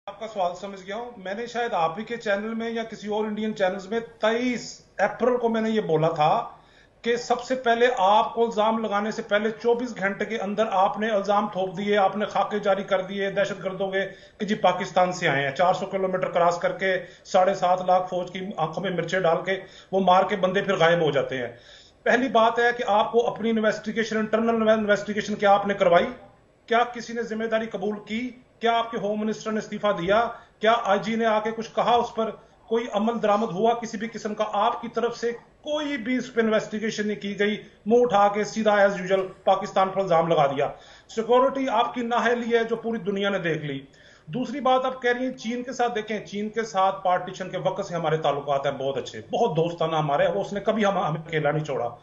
आपका सवाल समझ गया हूं। मैंने शायद आप ही के चैनल में या किसी और इंडियन चैनल्स में 23 अप्रैल को मैंने ये बोला था कि सबसे पहले आपको इल्जाम लगाने से पहले 24 घंटे के अंदर आपने इल्जाम थोप दिए, आपने खाके जारी कर दिए दहशतगर्दों के कि जी पाकिस्तान से आए हैं, 400 किलोमीटर क्रॉस करके 7.5 लाख फौज की आंखों में मिर्चें डाल के वो मार के बंदे फिर गायब हो जाते हैं। पहली बात है कि आपको अपनी इन्वेस्टिगेशन, इंटरनल इन्वेस्टिगेशन क्या आपने करवाई? क्या किसी ने जिम्मेदारी कबूल की? क्या आपके होम मिनिस्टर ने इस्तीफा दिया? क्या आईजी ने आके कुछ कहा? उस पर कोई अमल दरामद हुआ किसी भी किस्म का? आपकी तरफ से कोई भी इस पर इन्वेस्टिगेशन नहीं की गई, मुंह उठा के सीधा एज यूजुअल पाकिस्तान पर इल्जाम लगा दिया। सिक्योरिटी आपकी नाहली है जो पूरी दुनिया ने देख ली। दूसरी बात आप कह रही हैं चीन के साथ, देखें चीन के साथ पार्टीशन के वक्त से हमारे ताल्लुकात हैं बहुत अच्छे, बहुत दोस्ताना हमारे, उसने कभी हमें अकेला नहीं छोड़ा।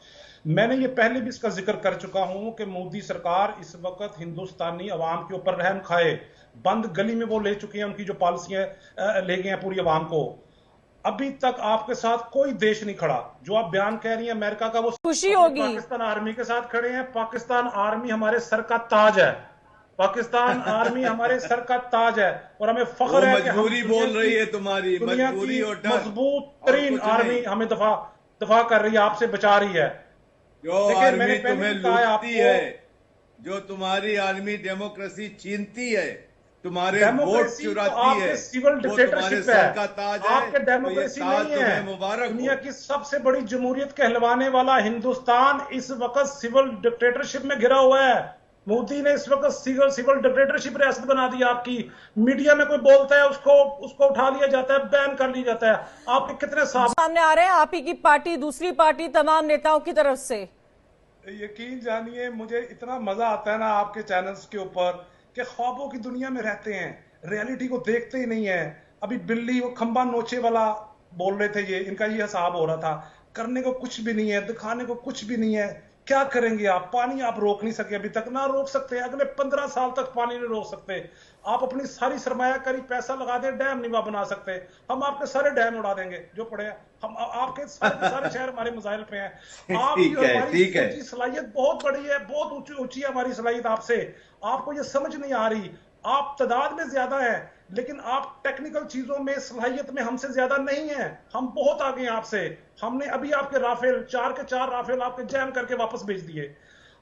मैंने ये पहले भी इसका जिक्र कर चुका हूं कि मोदी सरकार इस वक्त हिंदुस्तानी अवाम के ऊपर रहम खाए, बंद गली में वो ले चुके हैं, उनकी जो पॉलिसियां ले गए हैं पूरी अवाम को। अभी तक आपके साथ कोई देश नहीं खड़ा। जो आप बयान कह रही हैं अमेरिका का, वो खुशी होगी। पाकिस्तान आर्मी के साथ खड़े हैं। पाकिस्तान आर्मी हमारे सर का ताज है, पाकिस्तान आर्मी हमारे सर का ताज है, और हमें फख्र है कि मजबूरी बोल रही है तुम्हारी, दुनिया मजबूरी की और डर मजबूत तरीन आर्मी हमें दफा कर रही है, आपसे बचा रही है। जो देखिए मैंने आर्मी पहले तुम्हें भी कहा है लूटती आपको, है, जो तुम्हारी आर्मी डेमोक्रेसी छीनती है, तुम्हारे वोट डेमोक्रेसी तो चुराती है, आपके सिविल वो तुम्हारे डिक्टेटरशिप सर है, का ताज है। आपके तो ये डेमोक्रेसी ताज नहीं तुम्हें है। मुबारक दुनिया हो। की सबसे बड़ी जमहूरियत कहलवाने वाला हिंदुस्तान इस वक्त सिविल डिक्टेटरशिप में घिरा हुआ है। मोदी ने इस वक्त सिविल डिक्टेटरशिप रियासत बना दी आपकी। मीडिया में कोई बोलता है उसको उसको उठा लिया जाता है, बैन कर लिया जाता है। आपके कितने सामने आ रहे हैं आप ही की पार्टी, दूसरी पार्टी, तमाम नेताओं की तरफ से। यकीन जानिए मुझे इतना मजा आता है ना आपके चैनल्स के ऊपर कि ख्वाबों की दुनिया में रहते हैं, रियलिटी को देखते ही नहीं है। अभी बिल्ली वो खंबा नोचे वाला बोल रहे थे, ये इनका ये हिसाब हो रहा था। करने को कुछ भी नहीं है, दिखाने को कुछ भी नहीं है। क्या करेंगे आप? पानी आप रोक नहीं सके, अभी तक ना रोक सकते, अगले 15 साल तक पानी नहीं रोक सकते। आप अपनी सारी सरमायाकारी पैसा लगा दें, डैम नहीं बना सकते। हम आपके सारे डैम उड़ा देंगे जो पड़े हैं। हम आपके सारे शहर हमारे मिसाइल पे हैं। आपकी ठीक है, हमारी ठीक है। सोची सलाहियत बहुत बड़ी है, बहुत ऊंची ऊंची है हमारी सलाहियत आपसे। आपको ये समझ नहीं आ रही। आप तादाद में ज्यादा है, लेकिन आप टेक्निकल चीजों में, सलाहियत में हमसे ज्यादा नहीं है। हम बहुत आगे हैं आपसे। हमने अभी आपके राफेल 4 के 4 राफेल आपके जैम करके वापस भेज दिए।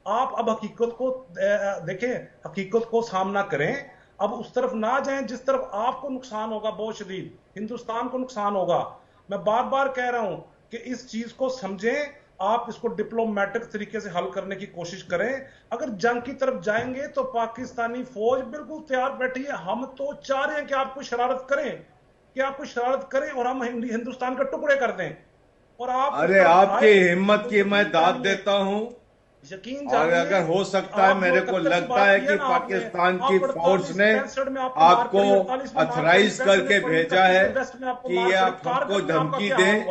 आप अब हकीकत को देखें, हकीकत को सामना करें। अब उस तरफ ना जाएं जिस तरफ आपको नुकसान होगा, बहुत शदीद हिंदुस्तान को नुकसान होगा। मैं बार बार कह रहा हूं कि इस चीज को समझें, आप इसको डिप्लोमेटिक तरीके से हल करने की कोशिश करें। अगर जंग की तरफ जाएंगे तो पाकिस्तानी फौज बिल्कुल तैयार बैठी है। हम तो चाह रहे हैं कि आप कोई शरारत करें, कि आप कोई शरारत करें और हम हिंदुस्तान के टुकड़े कर दें। और आप अरे आपकी हिम्मत की मैं दाद देता हूं, यकीन और जानिए। अगर हो सकता है, मेरे को लगता है कि पाकिस्तान की फोर्स ने आपको अथराइज करके भेजा है कि ये आप हमको धमकी दें।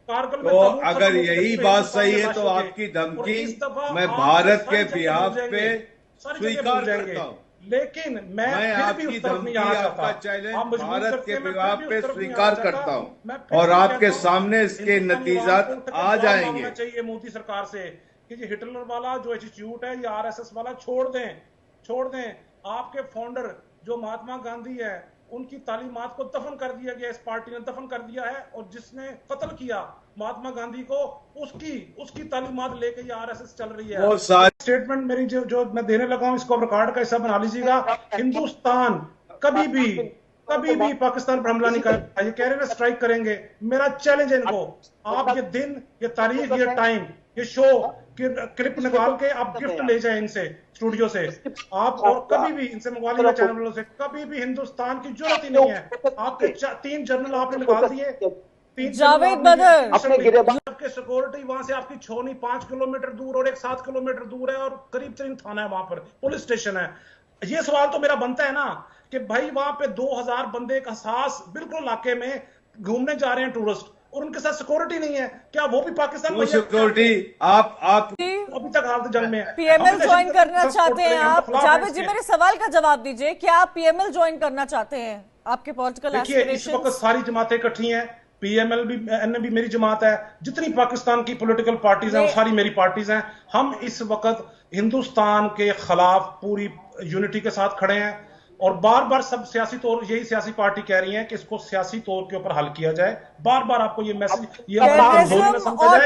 तो अगर यही बात सही है तो आपकी धमकी मैं भारत के बिहाफ पे स्वीकार करता हूं। लेकिन मैं आपकी धमकी, आपका चैलेंज भारत के बिहाफ पे स्वीकार करता हूं, और और आपके सामने इसके नतीजात आ जाएंगे। चाहिए मोदी सरकार से कि ये हिटलर वाला जो एटीट्यूड है, ये आरएसएस वाला छोड़ दें, छोड़ दें। आपके फाउंडर जो महात्मा गांधी है, उनकी तालीमात को दफन कर दिया गया, इस पार्टी ने दफन कर दिया है। और जिसने कत्ल किया महात्मा गांधी को, उसकी तालीमात लेके ये आरएसएस चल रही है। वो सारी स्टेटमेंट मेरी जो मैं देने लगा हूं, इसको रिकॉर्ड का हिस्सा बना लीजिएगा। हिंदुस्तान कभी भी पाकिस्तान पर हमला नहीं करेगा। ये कह रहे हैं स्ट्राइक करेंगे, मेरा चैलेंज है इनको। आप ये दिन, ये तारीख, ये टाइम, ये शो क्लिप निकाल के आप गिफ्ट ले जाए इनसे, स्टूडियो से आप, और कभी भी इनसे मंगवा लीजिए चैनल वालों से। कभी भी हिंदुस्तान की जरूरत ही नहीं है। आपके 3 जनरल आपने निकाल दिए, जावेद बदर आपके सिक्योरिटी वहां से आपकी छोनी 5 किलोमीटर दूर और एक 7 किलोमीटर दूर है, और करीब तरीन थाना है, वहां पर पुलिस स्टेशन है। ये सवाल तो मेरा बनता है ना कि भाई वहां पे 2000 बंदे एक हसास बिल्कुल इलाके में घूमने जा रहे हैं टूरिस्ट, और उनके साथ सिक्योरिटी नहीं है। क्या वो भी पाकिस्तान में सिक्योरिटी आप अभी तक हालत जंग में है? पीएमएल ज्वाइन करना चाहते हैं आप? जावेद जी मेरे सवाल का जवाब दीजिए, क्या आप पीएमएल ज्वाइन करना चाहते हैं? आपके पॉलिटिकल एस्पिरेशंस? इस वक्त सारी जमातें इकट्ठी हैं, पीएमएल भी, एनए भी मेरी जमात है। जितनी पाकिस्तान की पॉलिटिकल पार्टीज हैं वो सारी मेरी पार्टीज हैं। हम इस वक्त हिंदुस्तान के खिलाफ पूरी यूनिटी के साथ खड़े हैं। और बार बार सब सियासी तौर, यही सियासी पार्टी कह रही है कि इसको सियासी तौर के ऊपर हल किया जाए। बार बार आपको ये मैसेज, ये टेररिज्म और